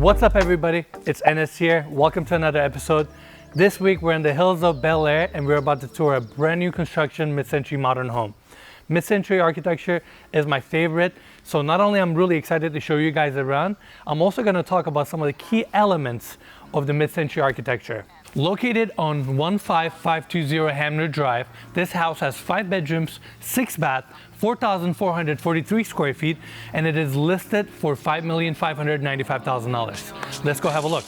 What's up everybody, it's Enes here. Welcome to another episode. This week we're in the hills of Bel Air and we're about to tour a brand new construction mid-century modern home. Mid-century architecture is my favorite, so not only I'm really excited to show you guys around, I'm also going to talk about some of the key elements of the mid-century architecture. Located on 15520 Hamner Drive, this house has 5 bedrooms, 6 baths, 4,443 square feet, and it is listed for $5,595,000. Let's go have a look.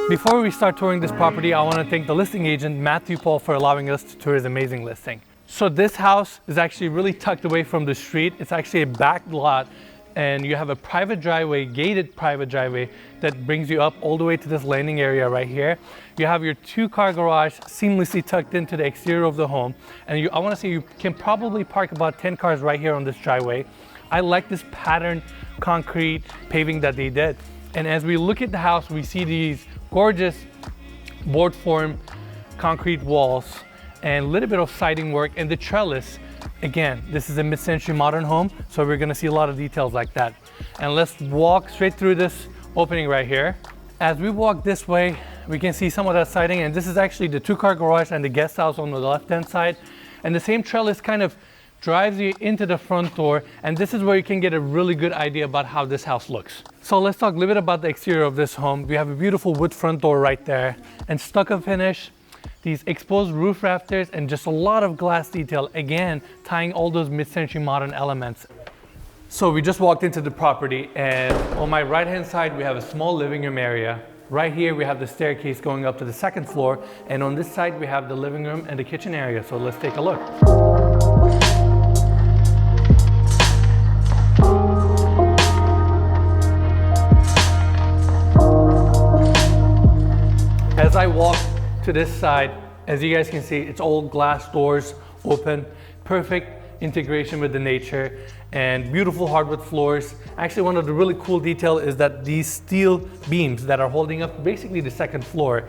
Before we start touring this property, I want to thank the listing agent, Matthew Paul, for allowing us to tour his amazing listing. So this house is actually really tucked away from the street. It's actually a back lot and you have a private driveway, gated private driveway that brings you up all the way to this landing area right here. You have your 2-car garage seamlessly tucked into the exterior of the home. And I want to say you can probably park about 10 cars right here on this driveway. I like this patterned concrete paving that they did. And as we look at the house, we see these gorgeous board form concrete walls and a little bit of siding work and the trellis. Again, this is a mid-century modern home, so we're gonna see a lot of details like that. And let's walk straight through this opening right here. As we walk this way, we can see some of that siding, and this is actually the 2-car garage and the guest house on the left-hand side. And the same trellis kind of drives you into the front door, and this is where you can get a really good idea about how this house looks. So let's talk a little bit about the exterior of this home. We have a beautiful wood front door right there and stucco finish, these exposed roof rafters, and just a lot of glass detail, again tying all those mid-century modern elements. So we just walked into the property, and on my right hand side we have a small living room area. Right here we have the staircase going up to the 2nd floor, and on this side we have the living room and the kitchen area. So let's take a look. As I walk to this side, as you guys can see, it's all glass doors open, perfect integration with the nature, and beautiful hardwood floors. Actually, one of the really cool details is that these steel beams that are holding up basically the 2nd floor.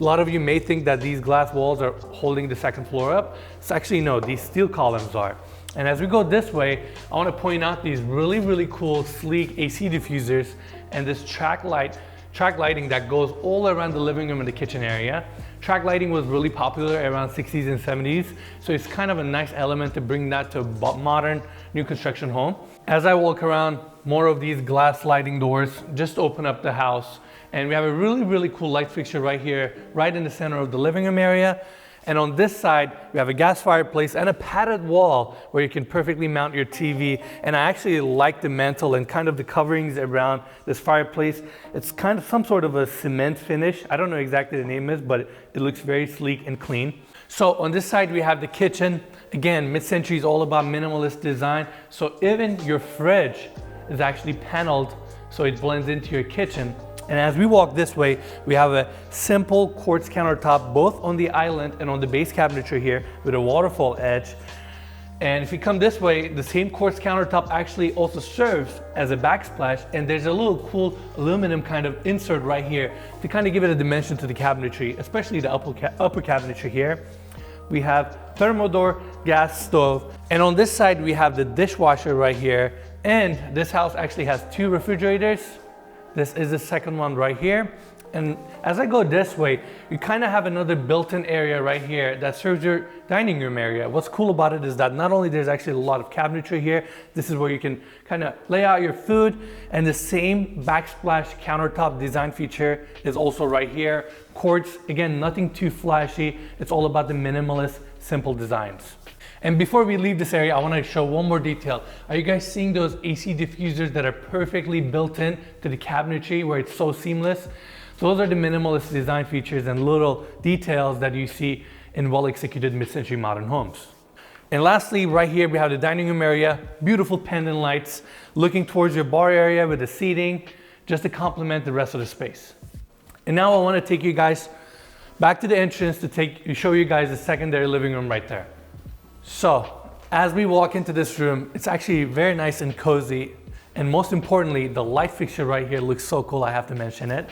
A lot of you may think that these glass walls are holding the 2nd floor up. It's actually no, these steel columns are. And as we go this way, I want to point out these really cool, sleek AC diffusers and this track lighting that goes all around the living room and the kitchen area. Track lighting was really popular around 60s and 70s, so it's kind of a nice element to bring that to a modern new construction home. As I walk around, more of these glass sliding doors just open up the house, and we have a really cool light fixture right here, right in the center of the living room area. And on this side, we have a gas fireplace and a padded wall where you can perfectly mount your TV. And I actually like the mantle and kind of the coverings around this fireplace. It's kind of some sort of a cement finish. I don't know exactly the name is, but it looks very sleek and clean. So on this side, we have the kitchen. Again, mid-century is all about minimalist design. So even your fridge is actually paneled so it blends into your kitchen. And as we walk this way, we have a simple quartz countertop, both on the island and on the base cabinetry here with a waterfall edge. And if you come this way, the same quartz countertop actually also serves as a backsplash, and there's a little cool aluminum kind of insert right here to kind of give it a dimension to the cabinetry, especially the upper cabinetry here. We have thermodor gas stove, and on this side we have the dishwasher right here, and this house actually has 2 refrigerators. This is the 2nd one right here. And as I go this way, you kind of have another built-in area right here that serves your dining room area. What's cool about it is that not only there's actually a lot of cabinetry here, this is where you can kind of lay out your food, and the same backsplash countertop design feature is also right here. Quartz, again, nothing too flashy. It's all about the minimalist, simple designs. And before we leave this area, I want to show one more detail. Are you guys seeing those AC diffusers that are perfectly built in to the cabinetry where it's so seamless? Those are the minimalist design features and little details that you see in well-executed mid-century modern homes. And lastly, right here, we have the dining room area, beautiful pendant lights, looking towards your bar area with the seating, just to complement the rest of the space. And now I want to take you guys back to the entrance to show you guys the secondary living room right there. So As we walk into this room, it's actually very nice and cozy. And most importantly, the light fixture right here looks so cool, I have to mention it.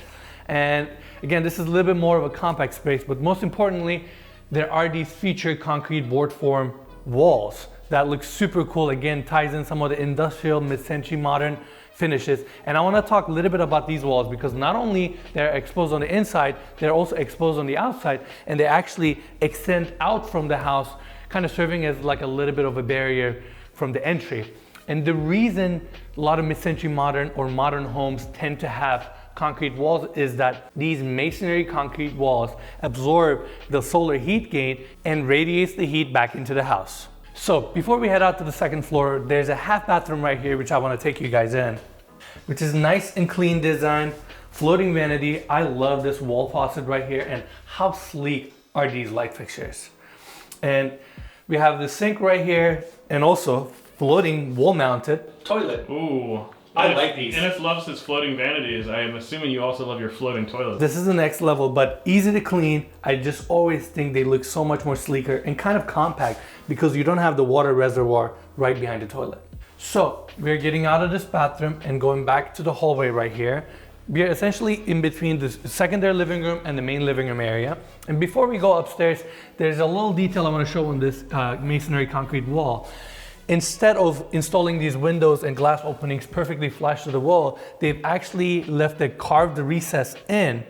And again, this is a little bit more of a compact space, but most importantly, there are these featured concrete board form walls that look super cool. Again, ties in some of the industrial mid-century modern finishes. And I want to talk a little bit about these walls because not only they're exposed on the inside, they're also exposed on the outside, and they actually extend out from the house, kind of serving as like a little bit of a barrier from the entry. And the reason a lot of mid-century modern or modern homes tend to have concrete walls is that these masonry concrete walls absorb the solar heat gain and radiates the heat back into the house. So before we head out to the second floor, there's a half bathroom right here which I want to take you guys in, which is nice and clean design, floating vanity. I love this wall faucet right here, and how sleek are these light fixtures. And we have the sink right here, and also floating wall mounted toilet. Ooh. I like these. And if loves his floating vanities, I am assuming you also love your floating toilet. This is the next level, but easy to clean. I just always think they look so much more sleeker and kind of compact because you don't have the water reservoir right behind the toilet. So we're getting out of this bathroom and going back to the hallway right here. We are essentially in between the secondary living room and the main living room area. And before we go upstairs, there's a little detail I want to show on this masonry concrete wall. Instead of installing these windows and glass openings perfectly flush to the wall, they've actually left a carved recess in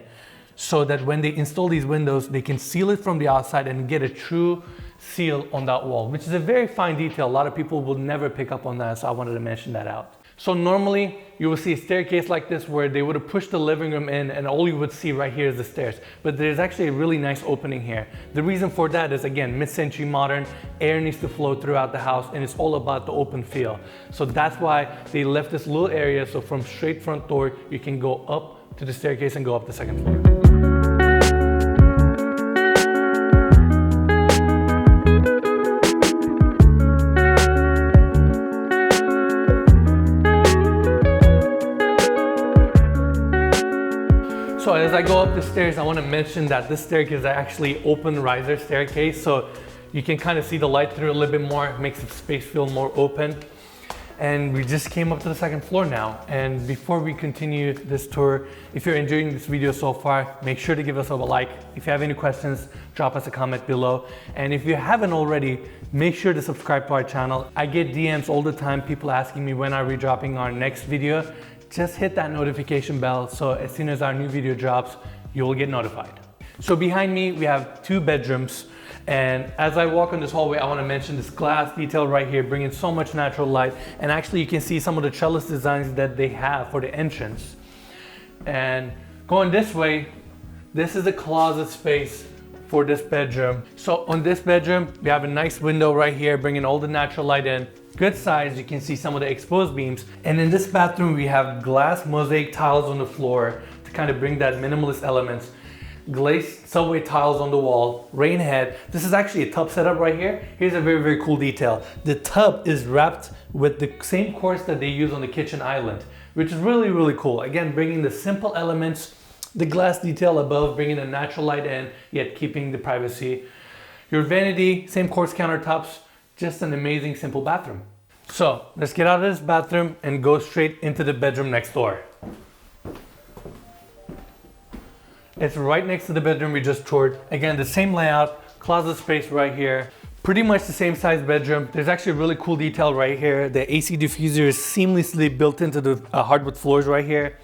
so that when they install these windows, they can seal it from the outside and get a true seal on that wall, which is a very fine detail. A lot of people will never pick up on that, so I wanted to mention that out. So normally you will see a staircase like this where they would have pushed the living room in and all you would see right here is the stairs. But there's actually a really nice opening here. The reason for that is, again, mid-century modern, air needs to flow throughout the house, and it's all about the open feel. So that's why they left this little area, so from straight front door, you can go up to the staircase and go up the second floor. So as I go up the stairs, I want to mention that this staircase is actually open riser staircase, so you can kind of see the light through a little bit more. It makes the space feel more open. And we just came up to the second floor now. And before we continue this tour, if you're enjoying this video so far, make sure to give us a like. If you have any questions, drop us a comment below. And if you haven't already, make sure to subscribe to our channel. I get DMs all the time, people asking me when are we dropping our next video. Just hit that notification bell so as soon as our new video drops, you will get notified. So behind me, we have two bedrooms. And as I walk on this hallway, I want to mention this glass detail right here, bringing so much natural light. And actually you can see some of the trellis designs that they have for the entrance. And going this way, this is a closet space for this bedroom. So on this bedroom, we have a nice window right here, bringing all the natural light in. Good size, you can see some of the exposed beams. And in this bathroom, we have glass mosaic tiles on the floor to kind of bring that minimalist elements. Glazed subway tiles on the wall, rain head. This is actually a tub setup right here. Here's a very, very cool detail. The tub is wrapped with the same quartz that they use on the kitchen island, which is really, really cool. Again, bringing the simple elements, the glass detail above, bringing the natural light in, yet keeping the privacy. Your vanity, same quartz countertops, just an amazing, simple bathroom. So let's get out of this bathroom and go straight into the bedroom next door. It's right next to the bedroom we just toured. Again, the same layout, closet space right here. Pretty much the same size bedroom. There's actually a really cool detail right here. The AC diffuser is seamlessly built into the hardwood floors right here.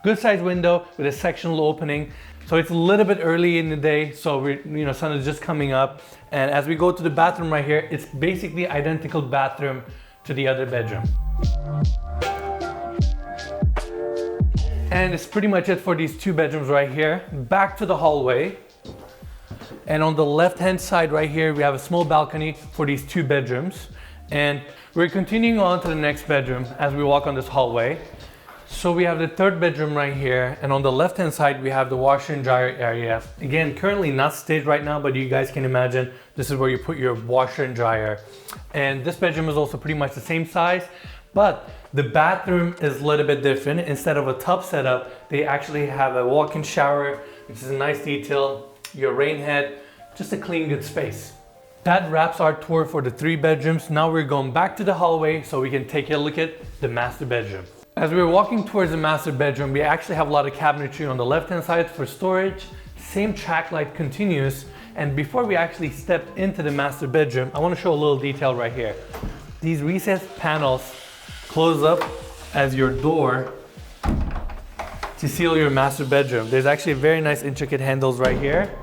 Good size window with a sectional opening. So it's a little bit early in the day, so sun is just coming up. And as we go to the bathroom right here, it's basically identical bathroom to the other bedroom. And it's pretty much it for these two bedrooms right here. Back to the hallway. And on the left-hand side right here, we have a small balcony for these two bedrooms. And we're continuing on to the next bedroom as we walk on this hallway. So we have the third bedroom right here, and on the left-hand side, we have the washer and dryer area. Again, currently not staged right now, but you guys can imagine this is where you put your washer and dryer. And this bedroom is also pretty much the same size, but the bathroom is a little bit different. Instead of a tub setup, they actually have a walk-in shower, which is a nice detail, your rain head, just a clean, good space. That wraps our tour for the 3 bedrooms. Now we're going back to the hallway so we can take a look at the master bedroom. As we're walking towards the master bedroom, we actually have a lot of cabinetry on the left-hand side for storage. Same track light continues. And before we actually step into the master bedroom, I want to show a little detail right here. These recessed panels close up as your door to seal your master bedroom. There's actually very nice intricate handles right here.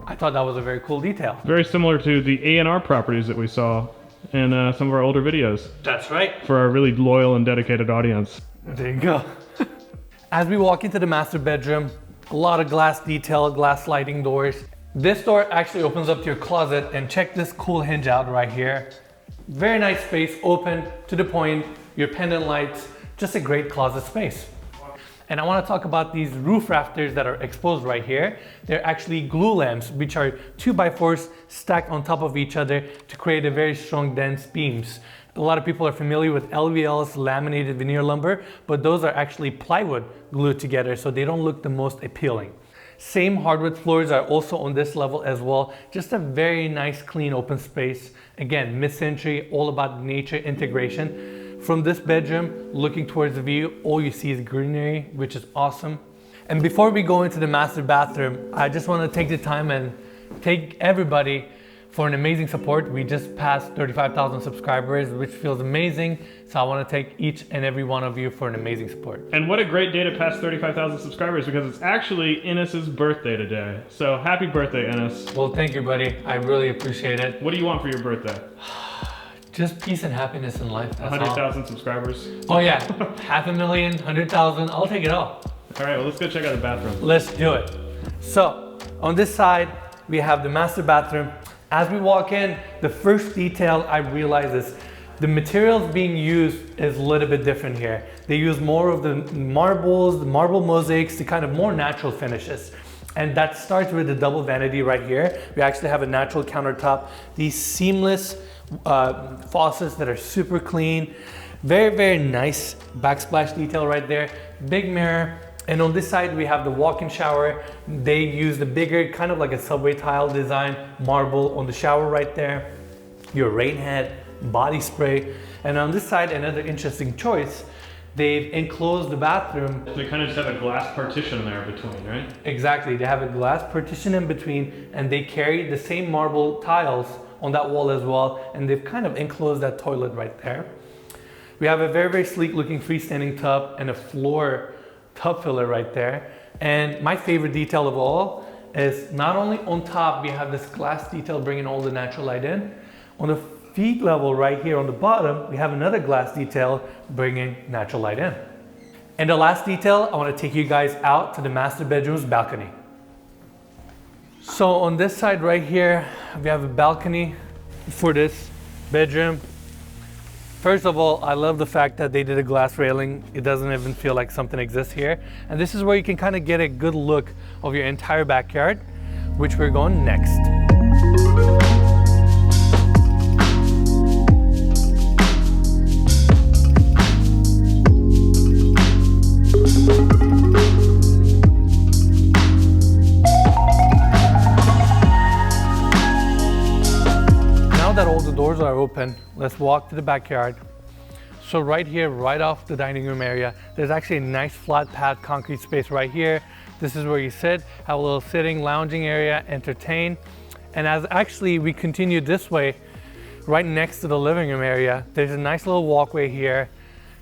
I thought that was a very cool detail. Very similar to the A&R properties that we saw in some of our older videos. That's right. For our really loyal and dedicated audience. There you go. As we walk into the master bedroom, a lot of glass detail, glass sliding doors. This door actually opens up to your closet, and check this cool hinge out right here. Very nice space, open to the point, your pendant lights, just a great closet space. And I want to talk about these roof rafters that are exposed right here. They're actually glue lamps, which are 2x4s stacked on top of each other to create a very strong, dense beams. A lot of people are familiar with LVL's laminated veneer lumber, but those are actually plywood glued together, so they don't look the most appealing. Same hardwood floors are also on this level as well. Just a very nice, clean, open space. Again, mid-century, all about nature integration. From this bedroom, looking towards the view, all you see is greenery, which is awesome. And before we go into the master bathroom, I just want to take the time and thank everybody for an amazing support. We just passed 35,000 subscribers, which feels amazing. So I want to thank each and every one of you for an amazing support. And what a great day to pass 35,000 subscribers, because it's actually Enes's birthday today. So happy birthday, Enes. Well, thank you, buddy. I really appreciate it. What do you want for your birthday? Just peace and happiness in life. 100,000 subscribers. Oh yeah, 500,000, 100,000, I'll take it all. All right, well, let's go check out the bathroom. Let's do it. So on this side, we have the master bathroom. As we walk in, the first detail I realize is the materials being used is a little bit different here. They use more of the marbles, the marble mosaics, the kind of more natural finishes. And that starts with the double vanity right here. We actually have a natural countertop. These seamless faucets that are super clean. Very, very nice backsplash detail right there. Big mirror. And on this side, we have the walk-in shower. They use the bigger, kind of like a subway tile design, marble on the shower right there. Your rain head, body spray. And on this side, another interesting choice. They've enclosed the bathroom. They kind of just have a glass partition there between, right? Exactly, they have a glass partition in between, and they carry the same marble tiles on that wall as well, and they've kind of enclosed that toilet right there. We have a very, very sleek looking freestanding tub and a floor tub filler right there. And my favorite detail of all is not only on top, we have this glass detail bringing all the natural light in. On the feet level right here on the bottom, we have another glass detail bringing natural light in. And the last detail, I want to take you guys out to the master bedroom's balcony. So on this side right here, we have a balcony for this bedroom. First of all, I love the fact that they did a glass railing. It doesn't even feel like something exists here. And this is where you can kind of get a good look of your entire backyard, which we're going next. That all the doors are open, let's walk to the backyard. So right here, right off the dining room area, there's actually a nice flat pad concrete space right here. This is where you sit, have a little sitting, lounging area, entertain. And as actually we continue this way, right next to the living room area, there's a nice little walkway here.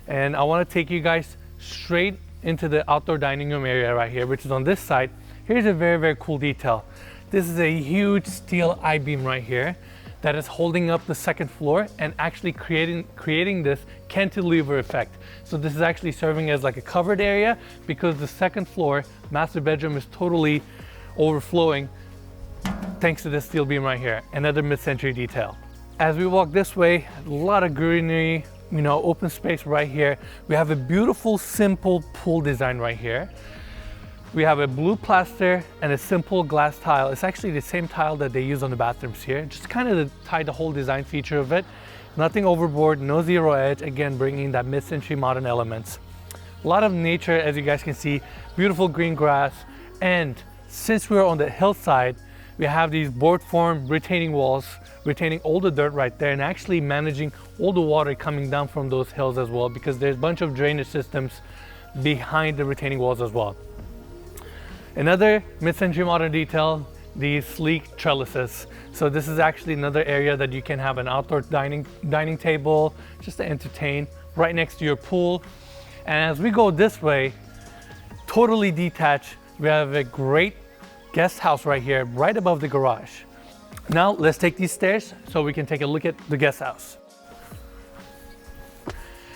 And I want to take you guys straight into the outdoor dining room area right here, which is on this side. Here's a very, very cool detail. This is a huge steel I-beam right here that is holding up the second floor and actually creating this cantilever effect. So this is actually serving as like a covered area because the second floor master bedroom is totally overflowing thanks to this steel beam right here. Another mid-century detail. As we walk this way, a lot of greenery, open space right here. We have a beautiful, simple pool design right here. We have a blue plaster and a simple glass tile. It's actually the same tile that they use on the bathrooms here, just kind of to tie the whole design feature of it. Nothing overboard, no zero edge, again, bringing that mid-century modern elements. A lot of nature, as you guys can see, beautiful green grass. And since we're on the hillside, we have these board form retaining walls, retaining all the dirt right there and actually managing all the water coming down from those hills as well, because there's a bunch of drainage systems behind the retaining walls as well. Another mid-century modern detail, these sleek trellises. So this is actually another area that you can have an outdoor dining table just to entertain right next to your pool. And as we go this way, totally detached, we have a great guest house right here, right above the garage. Now let's take these stairs so we can take a look at the guest house.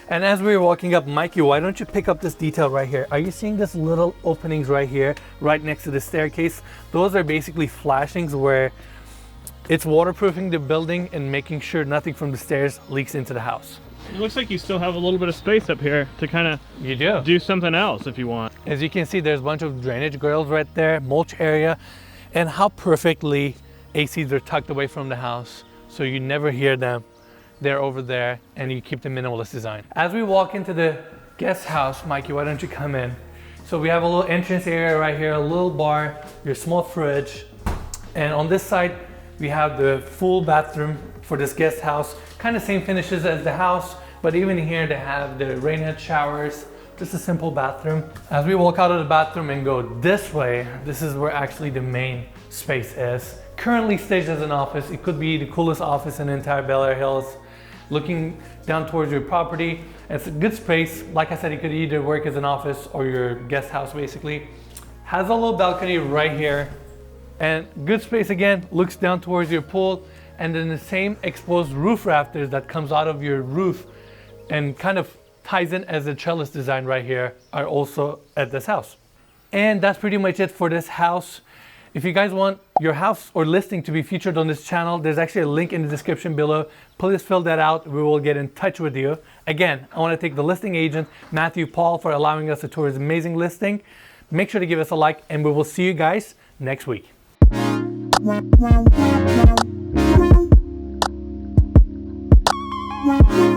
And as we're walking up, Mikey, why don't you pick up this detail right here? Are you seeing this little openings right here, right next to the staircase? Those are basically flashings where it's waterproofing the building and making sure nothing from the stairs leaks into the house. It looks like you still have a little bit of space up here to kind of do something else if you want. As you can see, there's a bunch of drainage grills right there, mulch area, and how perfectly ACs are tucked away from the house so you never hear them. They're over there and you keep the minimalist design. As we walk into the guest house, Mikey, why don't you come in? So we have a little entrance area right here, a little bar, your small fridge, and on this side we have the full bathroom for this guest house. Kind of same finishes as the house, but even here they have the rainhead showers, just a simple bathroom. As we walk out of the bathroom and go this way, this is where actually the main space is. Currently staged as an office. It could be the coolest office in the entire Bel Air Hills. Looking down towards your property. It's a good space. Like I said, it could either work as an office or your guest house basically. Has a little balcony right here. And good space again, looks down towards your pool. And then the same exposed roof rafters that comes out of your roof and kind of ties in as a trellis design right here are also at this house. And that's pretty much it for this house. If you guys want your house or listing to be featured on this channel, there's actually a link in the description below. Please fill that out. We will get in touch with you. Again, I want to thank the listing agent, Matthew Paul, for allowing us to tour his amazing listing. Make sure to give us a like and we will see you guys next week. Wow.